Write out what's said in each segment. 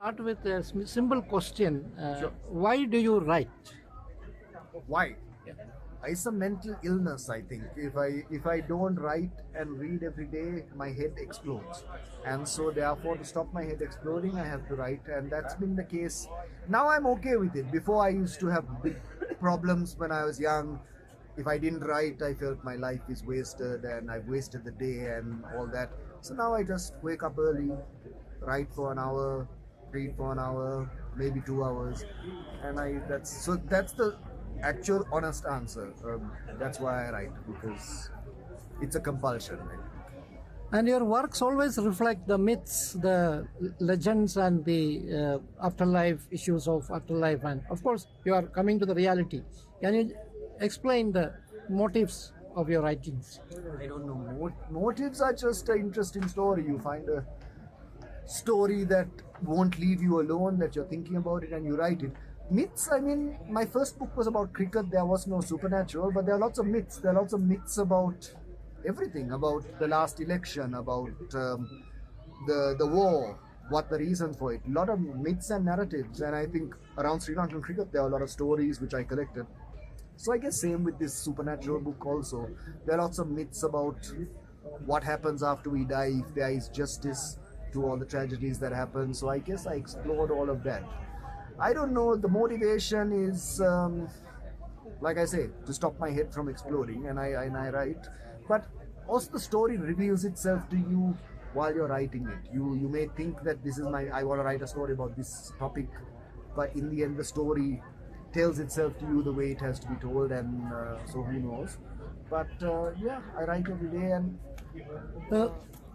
Start with a simple question. Sure. Why do you write? Why? It's a mental illness, I think. If I don't write and read every day, my head explodes. And so therefore to stop my head exploding, I have to write, and that's been the case. Now I'm okay with it. Before I used to have big problems when I was young. If I didn't write, I felt my life is wasted and I've wasted the day and all that. So now I just wake up early, write for an hour, read for an hour, maybe 2 hours, and that's the actual honest answer. That's why I write, because it's a compulsion. Right? And your works always reflect the myths, the legends, and the afterlife issues of afterlife. And of course, you are coming to the reality. Can you explain the motives of your writings? I don't know. Motives are just an interesting story. You find a story that won't leave you alone, that you're thinking about it and you write it. Myths, I mean, my first book was about cricket. There was no supernatural, but there are lots of myths. There are lots of myths about everything, about the last election, about the war, what the reason for it. A lot of myths and narratives. And I think around Sri Lankan cricket, there are a lot of stories which I collected. So I guess same with this supernatural book also. There are lots of myths about what happens after we die, if there is justice to all the tragedies that happen. So I guess I explored all of that. I don't know, the motivation is, like I say, to stop my head from exploding, and I write. But also the story reveals itself to you while you're writing it. You may think that I want to write a story about this topic, but in the end the story tells itself to you the way it has to be told, and so who knows. But yeah, I write every day. And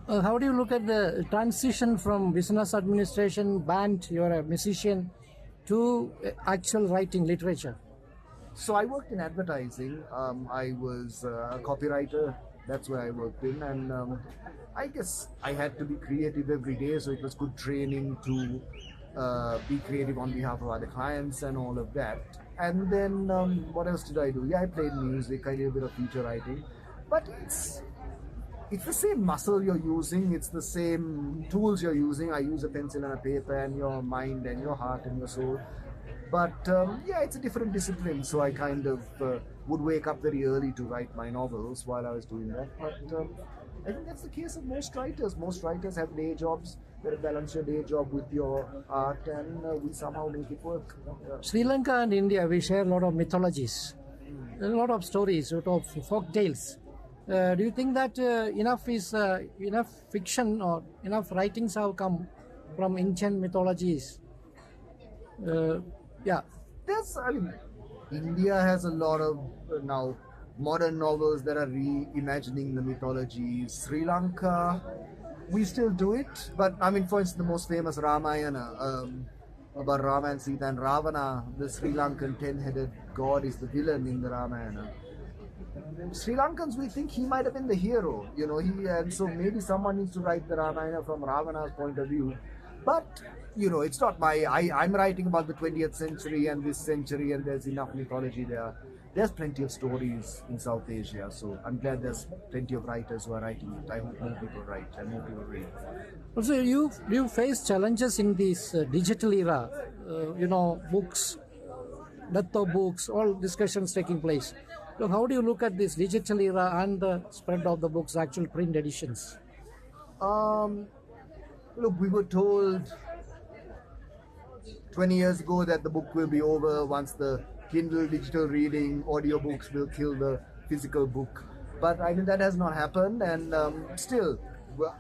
Uh, how do you look at the transition from business administration, band, you're a musician, to actual writing literature? so I worked in advertising. I was a copywriter. That's where I worked in, and I guess I had to be creative every day. So it was good training to be creative on behalf of other clients and all of that. And then what else did I do? Yeah, I played music. I did a bit of feature writing, but it's the same muscle you're using, it's the same tools you're using. I use a pencil and a paper, and your mind and your heart and your soul. But yeah, it's a different discipline. So I kind of would wake up very early to write my novels while I was doing that. But I think that's the case of most writers. Most writers have day jobs. You balance your day job with your art, and we somehow make it work. Sri Lanka and India, we share a lot of mythologies, a lot of stories, a lot of folk tales. Do you think that enough fiction or enough writings have come from ancient mythologies? Yeah. I mean, India has a lot of now modern novels that are reimagining the mythology. Sri Lanka, we still do it, but I mean, for instance, the most famous Ramayana about Rama and Sita and Ravana, the Sri Lankan ten-headed god, is the villain in the Ramayana. Sri Lankans, we think he might have been the hero, and so maybe someone needs to write the Ramayana from Ravana's point of view. But, it's not I'm writing about the 20th century and this century, and there's enough mythology there. There's plenty of stories in South Asia, so I'm glad there's plenty of writers who are writing it. I hope more people write and more people read. Also, you face challenges in this digital era, books, death of books, all discussions taking place. So how do you look at this digital era and the spread of the books, actual print editions? Look, we were told 20 years ago that the book will be over once the Kindle digital reading, audiobooks will kill the physical book. But I mean, that has not happened, and still,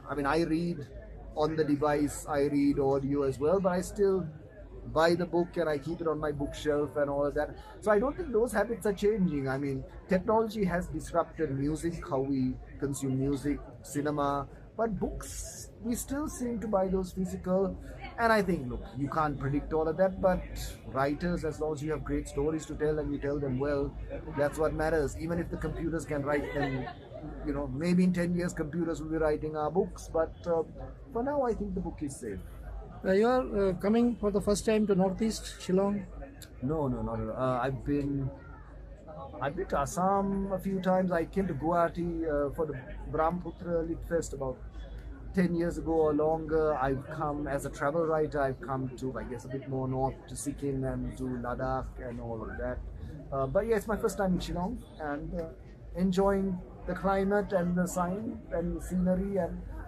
I read on the device, I read audio as well, but I still buy the book and I keep it on my bookshelf and all of that. So I don't think those habits are changing. I mean, technology has disrupted music, how we consume music, cinema, but books, we still seem to buy those physical. And I think, look, you can't predict all of that, but writers, as long as you have great stories to tell and you tell them well, that's what matters. Even if the computers can write them, maybe in 10 years computers will be writing our books, but for now I think the book is safe. You are coming for the first time to Northeast, Shillong? No, not at all. I've been to Assam a few times. I came to Guwahati for the Brahmaputra Lit Fest about 10 years ago or longer, I've come as a travel writer. I've come to, I guess, a bit more north to Sikkim and to Ladakh and all of that. But yeah, it's my first time in Shillong, and enjoying the climate and the sign and the scenery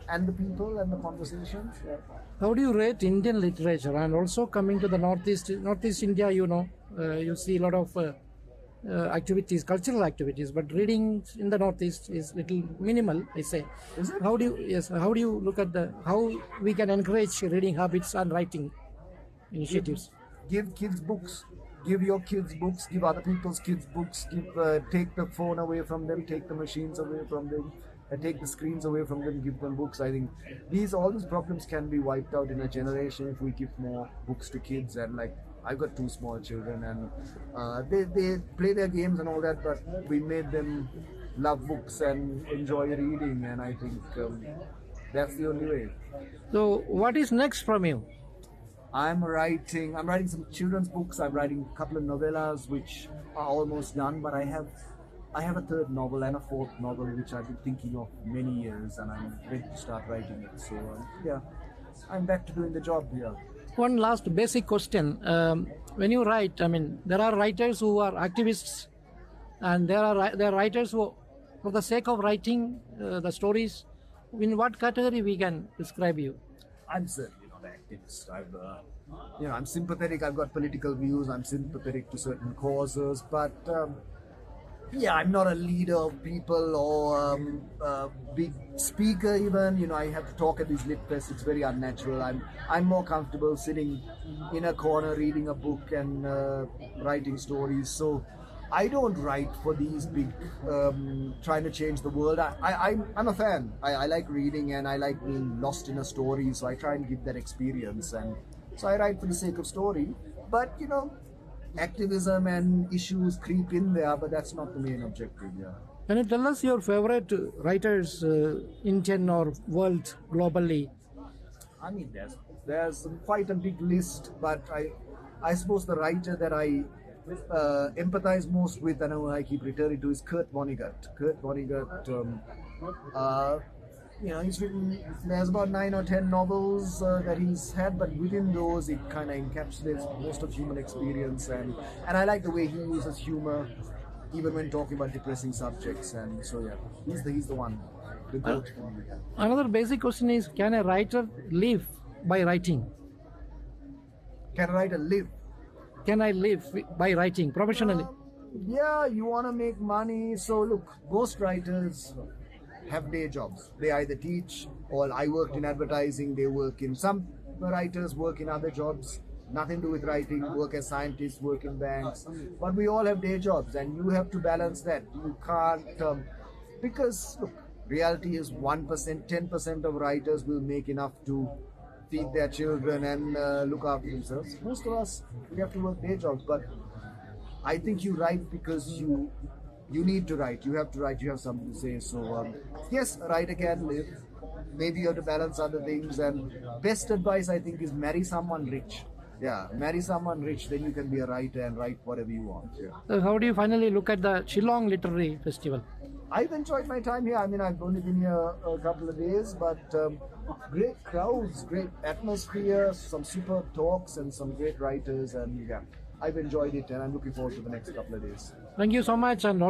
and the people and the conversations. Yeah. How do you rate Indian literature? And also coming to the Northeast India, you see a lot of activities, cultural activities, but reading in the Northeast is little minimal, I say. Is it? How do you look at how we can encourage reading habits and writing initiatives? Give kids books. Give your kids books. Give other people's kids books. Take the phone away from them. Take the machines away from them. Take the screens away from them. Give them books. I think all these problems can be wiped out in a generation if we give more books to kids. And like, I've got 2 small children, and they play their games and all that, but we made them love books and enjoy reading, and I think that's the only way. So, what is next from you? I'm writing some children's books. I'm writing a couple of novellas which are almost done, but I have a 3rd novel and a 4th novel which I've been thinking of many years, and I'm ready to start writing it. So yeah, I'm back to doing the job here. One last basic question. When you write, I mean, there are writers who are activists, and there are writers who, for the sake of writing the stories, in what category we can describe you? I'm certainly not an activist. I'm sympathetic. I've got political views. I'm sympathetic to certain causes, but yeah, I'm not a leader of people or a big speaker even. I have to talk at these lit fests. It's very unnatural. I'm more comfortable sitting in a corner reading a book and writing stories. So I don't write for these big trying to change the world. I'm a fan. I like reading and I like being lost in a story. So I try and give that experience. And so I write for the sake of story. But activism and issues creep in there, but that's not the main objective. Yeah. Can you tell us your favorite writers, Indian or world, globally? I mean, there's quite a big list, but I suppose the writer that I empathize most with, and I keep returning to, is Kurt Vonnegut. Kurt Vonnegut, he's written, there's about 9 or 10 novels that he's had, but within those it kind of encapsulates most of human experience, and I like the way he uses humor even when talking about depressing subjects, and so yeah, he's the one, the goat for me. Another basic question is, can a writer live by writing? Can a writer live? Can I live by writing professionally? Yeah, you want to make money, so look, most writers have day jobs. They either teach, or I worked in advertising, they work in, some writers work in other jobs, nothing to do with writing, work as scientists, work in banks, but we all have day jobs, and you have to balance that. You can't, because look, reality is 1%, 10% of writers will make enough to feed their children and look after themselves. Most of us, we have to work day jobs, but I think you write because you need to write. You have to write. You have something to say. So yes, a writer can live. Maybe you have to balance other things. And best advice, I think, is marry someone rich. Yeah, marry someone rich. Then you can be a writer and write whatever you want. Yeah. So how do you finally look at the Shillong Literary Festival? I've enjoyed my time here. I mean, I've only been here a couple of days, but great crowds, great atmosphere, some superb talks, and some great writers. And yeah, I've enjoyed it, and I'm looking forward to the next couple of days. Thank you so much, and all